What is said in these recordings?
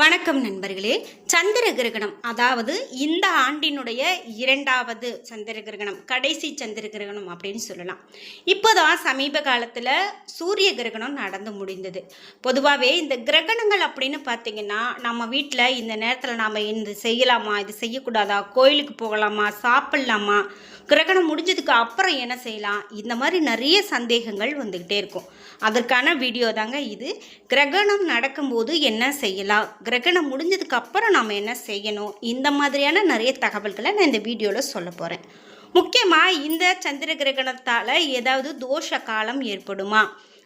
வணக்கம் நண்பர்களே. சந்திர கிரகணம், அதாவது இந்த ஆண்டினுடைய இரண்டாவது சந்திர கிரகணம், கடைசி சந்திர கிரகணம் அப்படின்னு சொல்லலாம். இப்போதான் சமீப காலத்தில் சூரிய கிரகணம் நடந்து முடிந்தது. பொதுவாகவே இந்த கிரகணங்கள் அப்படின்னு பார்த்தீங்கன்னா, நம்ம வீட்டில் இந்த நேரத்தில் நாம் இந்த செய்யலாமா, இது செய்யக்கூடாதா, கோயிலுக்கு போகலாமா, சாப்பிட்லாமா, கிரகணம் முடிஞ்சதுக்கு அப்புறம் என்ன செய்யலாம், இந்த மாதிரி நிறைய சந்தேகங்கள் வந்துக்கிட்டே இருக்கும். அதற்கான வீடியோ தாங்க இது. கிரகணம் நடக்கும்போது என்ன செய்யலாம், கிரகணம் முடிஞ்சதுக்கு அப்புறம் நாம் என்ன செய்யணும், இந்த மாதிரியான நிறைய தகவல்களை நான் இந்த வீடியோவில் சொல்ல போகிறேன். முக்கியமாக இந்த சந்திர கிரகணத்தால் ஏதாவது தோஷ காலம் ஏற்படுமா,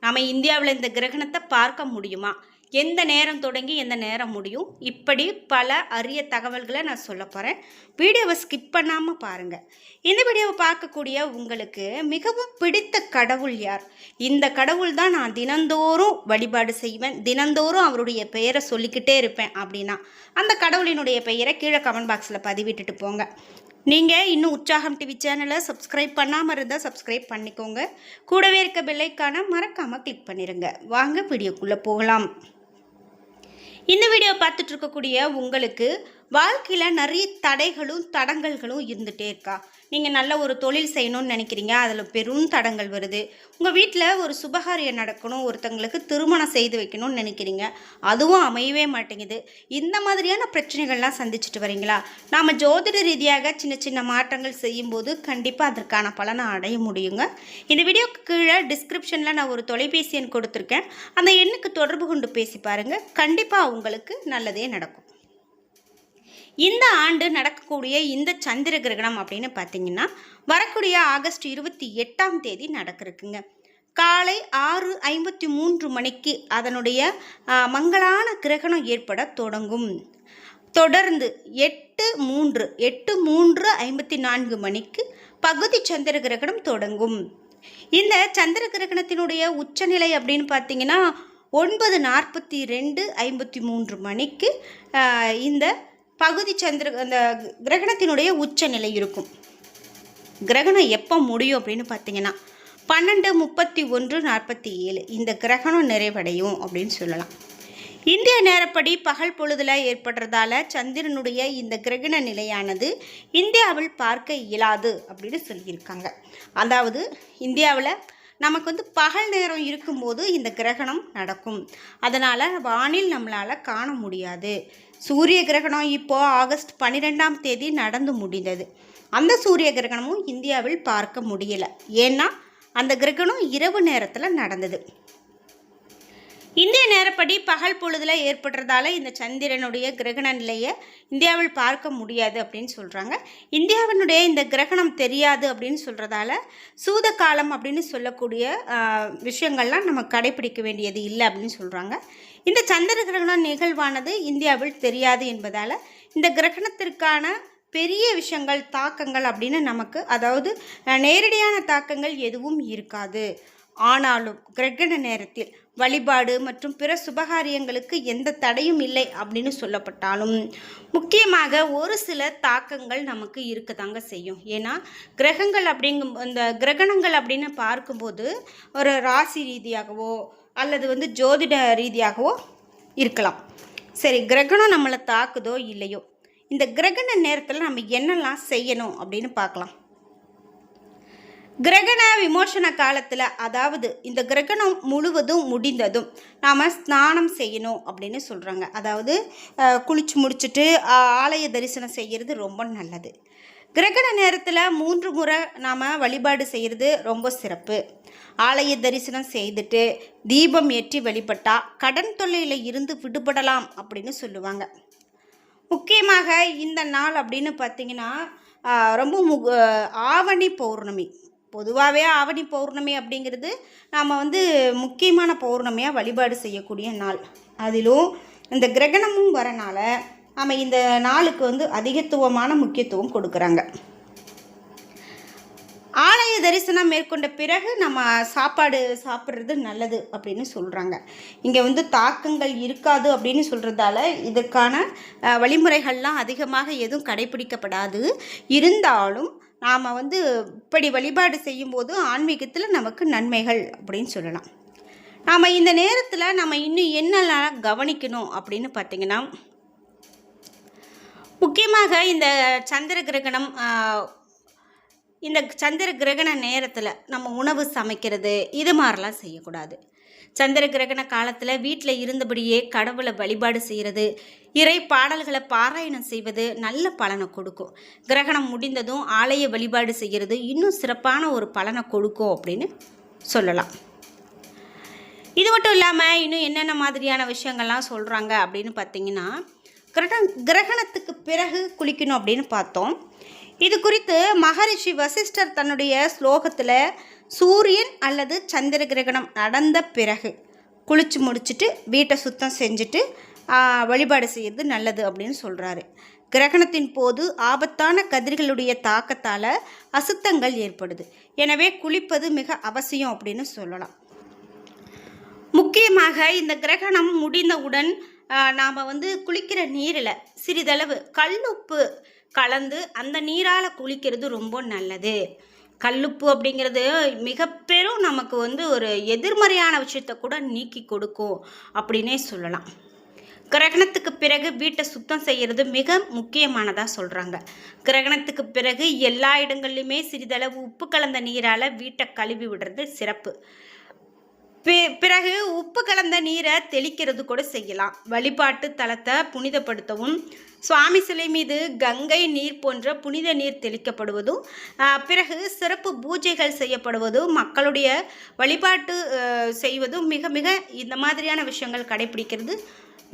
நம்ம இந்தியாவில் இந்த கிரகணத்தை பார்க்க முடியுமா, எந்த நேரம் தொடங்கி எந்த நேரம் முடியும், இப்படி பல அரிய தகவல்களை நான் சொல்ல போகிறேன். வீடியோவை ஸ்கிப் பண்ணாமல் பாருங்கள். இந்த வீடியோவை பார்க்கக்கூடிய உங்களுக்கு மிகவும் பிடித்த கடவுள் யார், இந்த கடவுள் தான் நான் தினந்தோறும் வழிபாடு செய்வேன், தினந்தோறும் அவருடைய பெயரை சொல்லிக்கிட்டே இருப்பேன் அப்படின்னா அந்த கடவுளினுடைய பெயரை கீழே கமெண்ட் பாக்ஸில் பதிவிட்டுட்டு போங்க. நீங்கள் இன்னும் உற்சாகம் டிவி சேனலை சப்ஸ்கிரைப் பண்ணாமல் இருந்தால் சப்ஸ்கிரைப் பண்ணிக்கோங்க. கூடவே இருக்க பெல்லைக்கான மறக்காமல் கிளிக் பண்ணிடுங்க. வாங்க வீடியோக்குள்ளே போகலாம். இந்த வீடியோ பார்த்துட்டு இருக்கக்கூடிய உங்களுக்கு வாழ்க்கையில் நிறைய தடைகளும் தடங்கல்களும் இருந்துகிட்டே இருக்கா? நீங்கள் நல்ல ஒரு தொழில் செய்யணும்னு நினைக்கிறீங்க, அதில் பெரும் தடங்கள் வருது. உங்கள் வீட்டில் ஒரு சுபகாரியம் நடக்கணும், ஒருத்தங்களுக்கு திருமணம் செய்து வைக்கணும்னு நினைக்கிறீங்க, அதுவும் அமையவே மாட்டேங்குது. இந்த மாதிரியான பிரச்சனைகள்லாம் சந்திச்சுட்டு வரீங்களா? நாம் ஜோதிட ரீதியாக சின்ன சின்ன மாற்றங்கள் செய்யும்போது கண்டிப்பாக அதற்கான பலனை அடைய முடியுங்க. இந்த வீடியோக்கு கீழே டிஸ்கிரிப்ஷனில் நான் ஒரு தொலைபேசி எண் கொடுத்துருக்கேன். அந்த எண்ணுக்கு தொடர்பு கொண்டு பேசி பாருங்கள், கண்டிப்பாக உங்களுக்கு நல்லதே நடக்கும். இந்த ஆண்டு நடக்கக்கூடிய இந்த சந்திர கிரகணம் அப்படின்னு பார்த்தீங்கன்னா வரக்கூடிய ஆகஸ்ட் 28ஆம் தேதி நடக்கிறதுக்குங்க. காலை 6:53 மணிக்கு அதனுடைய மங்களான கிரகணம் ஏற்பட தொடங்கும். தொடர்ந்து 8:54 மணிக்கு பகுதி சந்திர கிரகணம் தொடங்கும். இந்த சந்திர கிரகணத்தினுடைய உச்சநிலை அப்படின்னு பார்த்தீங்கன்னா 9:42:53 மணிக்கு இந்த பகுதி அந்த கிரகணத்தினுடைய உச்சநிலை இருக்கும். கிரகணம் எப்போ முடியும் அப்படின்னு பார்த்தீங்கன்னா 12:31:47 இந்த கிரகணம் நிறைவடையும் அப்படின்னு சொல்லலாம். இந்திய நேரப்படி பகல் பொழுதில் ஏற்படுறதால சந்திரனுடைய இந்த கிரகண நிலையானது இந்தியாவில் பார்க்க இயலாது அப்படின்னு சொல்லியிருக்காங்க. அதாவது இந்தியாவில் நமக்கு பகல் நேரம் இருக்கும்போது இந்த கிரகணம் நடக்கும், அதனால் வானில் நம்மளால் காண முடியாது. சூரிய கிரகணம் இப்போது ஆகஸ்ட் 12ஆம் தேதி நடந்து முடிந்தது. அந்த சூரிய கிரகணமும் இந்தியாவில் பார்க்க முடியலை, ஏன்னா அந்த கிரகணம் இரவு நேரத்தில் நடந்தது. இந்திய நேரப்படி பகல் பொழுதில் ஏற்படுறதால இந்த சந்திரனுடைய கிரகண நிலையை இந்தியாவில் பார்க்க முடியாது அப்படின்னு சொல்கிறாங்க. இந்தியாவினுடைய இந்த கிரகணம் தெரியாது அப்படின்னு சொல்கிறதால சூத காலம் அப்படின்னு சொல்லக்கூடிய விஷயங்கள்லாம் நம்ம கடைபிடிக்க வேண்டியது இல்லை அப்படின்னு சொல்கிறாங்க. இந்த சந்திர கிரகண நிகழ்வானது இந்தியாவில் தெரியாது என்பதால் இந்த கிரகணத்திற்கான பெரிய விஷயங்கள் தாக்கங்கள் அப்படின்னு நமக்கு, அதாவது நேரடியான தாக்கங்கள் எதுவும் இருக்காது. ஆனாலும் கிரகண நேரத்தில் வழிபாடு மற்றும் பிற சுபகாரியங்களுக்கு எந்த தடையும் இல்லை அப்படின்னு சொல்லப்பட்டாலும் முக்கியமாக ஒரு சில தாக்கங்கள் நமக்கு இருக்கதாங்க செய்யும். ஏன்னா கிரகங்கள் இந்த கிரகணங்கள் அப்படின்னு பார்க்கும்போது ஒரு ராசி ரீதியாகவோ அல்லது ஜோதிட ரீதியாகவோ இருக்கலாம். சரி, கிரகணம் நம்மளை தாக்குதோ இல்லையோ, இந்த கிரகண நேரத்தில் நம்ம என்னெல்லாம் செய்யணும் அப்படின்னு பார்க்கலாம். கிரகண விமோசன காலத்தில், அதாவது இந்த கிரகணம் முழுவதும் முடிந்ததும் நாம் ஸ்நானம் செய்யணும் அப்படின்னு சொல்கிறாங்க. அதாவது குளிச்சு முடிச்சுட்டு ஆலய தரிசனம் செய்கிறது ரொம்ப நல்லது. கிரகண நேரத்தில் 3 முறை நாம் வழிபாடு செய்கிறது ரொம்ப சிறப்பு. ஆலய தரிசனம் செய்துட்டு தீபம் ஏற்றி வழிபட்டால் கடன் தொல்லையில் இருந்து விடுபடலாம் அப்படின்னு சொல்லுவாங்க. முக்கியமாக இந்த நாள் அப்படின்னு பார்த்திங்கன்னா ரொம்ப ஆவணி பௌர்ணமி. பொதுவாகவே ஆவணி பௌர்ணமி அப்படிங்கிறது நாம் முக்கியமான பௌர்ணமியாக வழிபாடு செய்யக்கூடிய நாள். அதிலும் இந்த கிரகணமும் வரனால நம்ம இந்த நாளுக்கு அதிகத்துவமான முக்கியத்துவம் கொடுக்குறாங்க. ஆலய தரிசனம் மேற்கொண்ட பிறகு நம்ம சாப்பாடு சாப்பிட்றது நல்லது அப்படின்னு சொல்கிறாங்க. இங்கே தாக்கங்கள் இருக்காது அப்படின்னு சொல்கிறதால இதற்கான வழிமுறைகள்லாம் அதிகமாக எதுவும் கடைபிடிக்கப்படாது. இருந்தாலும் நாம் இப்படி வழிபாடு செய்யும்போது ஆன்மீகத்தில் நமக்கு நன்மைகள் அப்படின்னு சொல்லலாம். நாம் இந்த நேரத்தில் நம்ம இன்னும் என்னெல்லாம் கவனிக்கணும் அப்படின்னு பார்த்திங்கன்னா, முக்கியமாக இந்த சந்திர கிரகண நேரத்தில் நம்ம உணவு சமைக்கிறது இது மாதிரிலாம் செய்யக்கூடாது. சந்திர கிரகண காலத்தில் வீட்டில் இருந்தபடியே கடவுளை வழிபாடு செய்கிறது, இறை பாடல்களை பாராயணம் செய்வது நல்ல பலனை கொடுக்கும். கிரகணம் முடிந்ததும் ஆலய வழிபாடு செய்கிறது இன்னும் சிறப்பான ஒரு பலனை கொடுக்கும் அப்படின்னு சொல்லலாம். இது மட்டும் இல்லாமல் இன்னும் என்னென்ன மாதிரியான விஷயங்கள்லாம் சொல்கிறாங்க அப்படின்னு பார்த்திங்கன்னா, கிரகணத்துக்கு பிறகு குளிக்கணும் அப்படின்னு பார்த்தோம். இது குறித்து மகரிஷி வசிஷ்டர் தன்னுடைய ஸ்லோகத்தில் சூரியன் அல்லது சந்திர கிரகணம் நடந்த பிறகு குளித்து முடிச்சுட்டு வீட்டை சுத்தம் செஞ்சுட்டு வழிபாடு செய்கிறது நல்லது அப்படின்னு சொல்கிறாரு. கிரகணத்தின் போது ஆபத்தான கதிர்களுடைய தாக்கத்தால் அசுத்தங்கள் ஏற்படுது. எனவே குளிப்பது மிக அவசியம் அப்படின்னு சொல்லலாம். முக்கியமாக இந்த கிரகணம் முடிந்தவுடன் நாம் குளிக்கிற நீரில் சிறிதளவு கல்லுப்பு கலந்து அந்த நீரால் குளிக்கிறது ரொம்ப நல்லது. கல்லுப்பு அப்படிங்கிறது மிக பெரும் நமக்கு ஒரு எதிர்மறையான விஷயத்தை கூட நீக்கி கொடுக்கும் அப்படின்னே சொல்லலாம். கிரகணத்துக்கு பிறகு வீட்டை சுத்தம் செய்கிறது மிக முக்கியமானதாக சொல்கிறாங்க. கிரகணத்துக்கு பிறகு எல்லா இடங்கள்லையுமே சிறிதளவு உப்பு கலந்த நீரால் வீட்டை கழுவி விடுறது சிறப்பு. பிறகு உப்பு கலந்த நீரை தெளிக்கிறது கூட செய்யலாம். வழிபாட்டு தலத்தை புனிதப்படுத்தவும், சுவாமி சிலை மீது கங்கை நீர் போன்ற புனித நீர் தெளிக்கப்படுவதும், பிறகு சிறப்பு பூஜைகள் செய்யப்படுவதும், மக்களுடைய வழிபாட்டு செய்வதும் மிக மிக இந்த மாதிரியான விஷயங்கள் கடைபிடிக்கிறது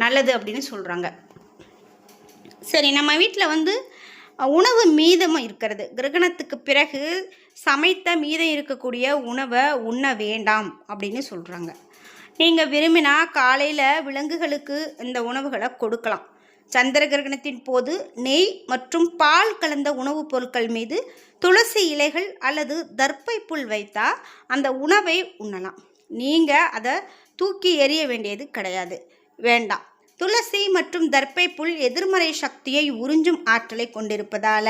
நல்லது அப்படின்னு சொல்கிறாங்க. சரி, நம்ம வீட்டில் உணவு மீதம் இருக்கிறது. கிரகணத்துக்கு பிறகு சமைத்த மீதம் இருக்கக்கூடிய உணவை உண்ண வேண்டாம் அப்படின்னு சொல்கிறாங்க. நீங்கள் விரும்பினா காலையில் விலங்குகளுக்கு இந்த உணவுகளை கொடுக்கலாம். சந்திர கிரகணத்தின் போது நெய் மற்றும் பால் கலந்த உணவுப் பொருட்கள் மீது துளசி இலைகள் அல்லது தர்ப்பை புல் வைத்தா அந்த உணவை உண்ணலாம். நீங்கள் அதை தூக்கி எறிய வேண்டியது வேண்டாம். துளசி மற்றும் தர்ப்பை புல் எதிர்மறை சக்தியை உறிஞ்சும் ஆற்றலை கொண்டிருப்பதால்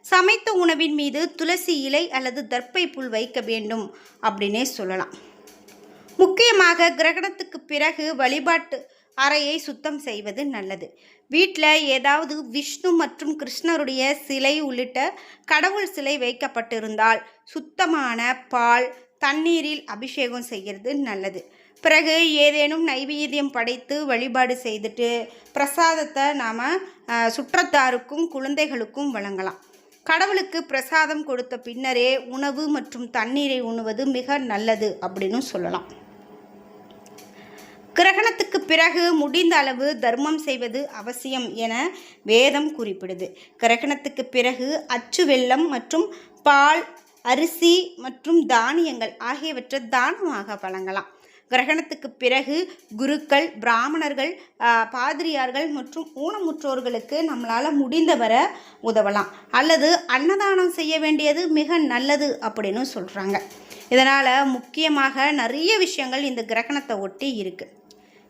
சமைத்த உணவின் மீது துளசி இலை அல்லது தர்ப்பை புல் வைக்க வேண்டும் அப்படின்னே சொல்லலாம். முக்கியமாக கிரகணத்துக்கு பிறகு வழிபாட்டு அறையை சுத்தம் செய்வது நல்லது. வீட்டில் ஏதாவது விஷ்ணு மற்றும் கிருஷ்ணருடைய சிலை உள்ளிட்ட கடவுள் சிலை வைக்கப்பட்டிருந்தால் சுத்தமான பால் தண்ணீரில் அபிஷேகம் செய்கிறது நல்லது. பிறகு ஏதேனும் நைவேத்தியம் படைத்து வழிபாடு செய்துட்டு பிரசாதத்தை நாம் சுற்றத்தாருக்கும் குழந்தைகளுக்கும் வழங்கலாம். கடவுளுக்கு பிரசாதம் கொடுத்த பின்னரே உணவு மற்றும் தண்ணீரை உண்ணுவது மிக நல்லது அப்படின்னு சொல்லலாம். கிரகணத்துக்கு பிறகு முடிந்த அளவு தர்மம் செய்வது அவசியம் என வேதம் குறிப்பிடுது. கிரகணத்துக்கு பிறகு அச்சு வெல்லம் மற்றும் பால், அரிசி மற்றும் தானியங்கள் ஆகியவற்றை தானமாக வழங்கலாம். கிரகணத்துக்கு பிறகு குருக்கள், பிராமணர்கள், பாதிரியார்கள் மற்றும் ஊனமுற்றோர்களுக்கு நம்மளால் முடிந்தவரை உதவலாம் அல்லது அன்னதானம் செய்ய வேண்டியது மிக நல்லது அப்படின்னு சொல்கிறாங்க. இதனால் முக்கியமாக நிறைய விஷயங்கள் இந்த கிரகணத்தை ஒட்டி இருக்குது.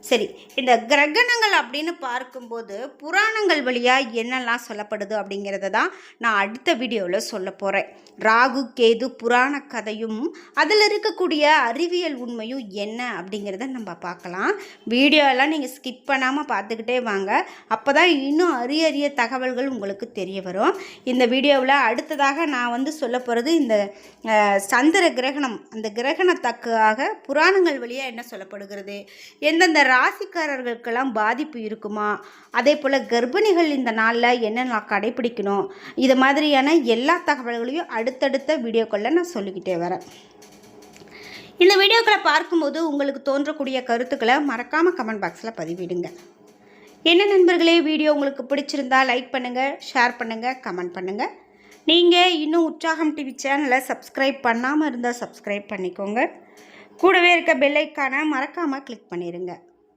சரி, இந்த கிரகணங்கள் அப்படின்னு பார்க்கும்போது புராணங்கள் வழியாக என்னெல்லாம் சொல்லப்படுது அப்படிங்கிறத தான் நான் அடுத்த வீடியோவில் சொல்ல போகிறேன். ராகு கேது புராண கதையும் அதில் இருக்கக்கூடிய அறிவியல் உண்மையும் என்ன அப்படிங்கிறத நம்ம பார்க்கலாம். வீடியோலாம் நீங்கள் ஸ்கிப் பண்ணாமல் பார்த்துக்கிட்டே வாங்க. அப்போ தான் இன்னும் அரிய தகவல்கள் உங்களுக்கு தெரிய வரும். இந்த வீடியோவில் அடுத்ததாக நான் சொல்ல போகிறது இந்த சந்திர கிரகணம். அந்த கிரகணத்துக்காக புராணங்கள் வழியாக என்ன சொல்லப்படுகிறது, எந்தெந்த ராசிக்காரர்களுக்கெல்லாம் பாதிப்பு இருக்குமா, அதே போல் கர்ப்பிணிகள் இந்த நாளில் என்னென்ன கடைபிடிக்கணும், இது மாதிரியான எல்லா தகவல்களையும் அடுத்தடுத்த வீடியோக்களில் நான் சொல்லிக்கிட்டே வரேன். இந்த வீடியோக்களை பார்க்கும்போது உங்களுக்கு தோன்றக்கூடிய கருத்துக்களை மறக்காமல் கமெண்ட் பாக்ஸில் பதிவிடுங்க. என்ன நண்பர்களே, வீடியோ உங்களுக்கு பிடிச்சிருந்தா லைக் பண்ணுங்கள், ஷேர் பண்ணுங்கள், கமெண்ட் பண்ணுங்கள். நீங்கள் இன்னும் உற்சாகம் டிவி சேனலை சப்ஸ்கிரைப் பண்ணாமல் இருந்தால் சப்ஸ்கிரைப் பண்ணிக்கோங்க. கூடவே இருக்க பெல் ஐக்கானை மறக்காமல் கிளிக் பண்ணிடுங்க.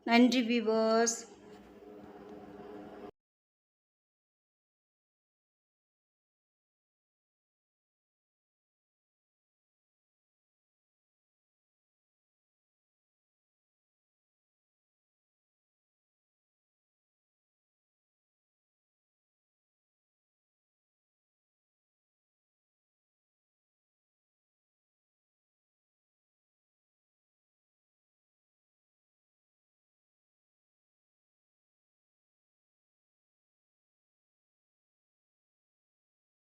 நன்றி வியூவர்ஸ்.